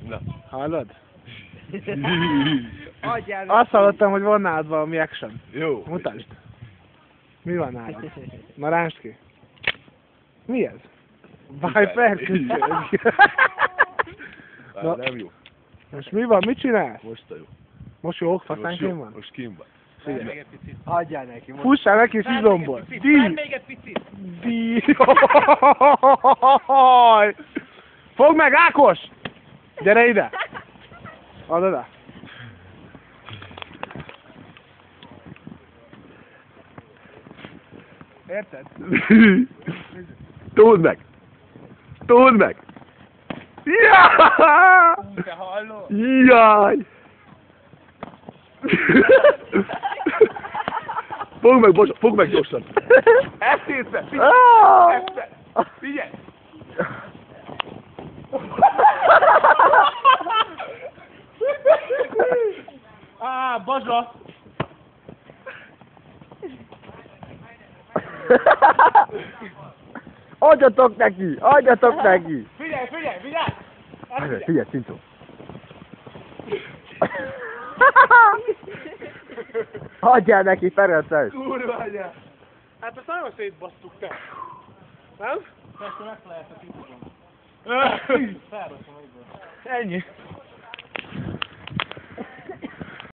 Na. Hallod? Adjál neki. Azt hallottam, hogy van nálad valami action. Jó. Mutasd. Mi van nálad? Na rásd ki. Mi ez? Viper küszög. Na, Nem jó. most mi van? Mit csinálsz? Most a jó. Most jó, Most faszánként jó. van? Most kim van. Várj még egy picit. Adjál neki. most. Fussál neki szizomból. Várj még egy picit. Fogd meg, Ákos! Gyere ide! Add oda. Érted? Tód meg! Tód meg! Jaj! Te hallod? Jaj! Fogd meg, Bocsa, fogd meg gyorsan! Ezt észre, figyelj! Ezt, figyelj! Bazsa! Adjatok neki! Adjatok neki! Figyelj, figyelj, figyelj! Figyelj, Cintó! Adjál neki, Ferences! Kurva anyja! Hát ezt nagyon szétbasztuk te! Nem? Persze meg lehet a titokon. Felrakom egyből. Ennyi.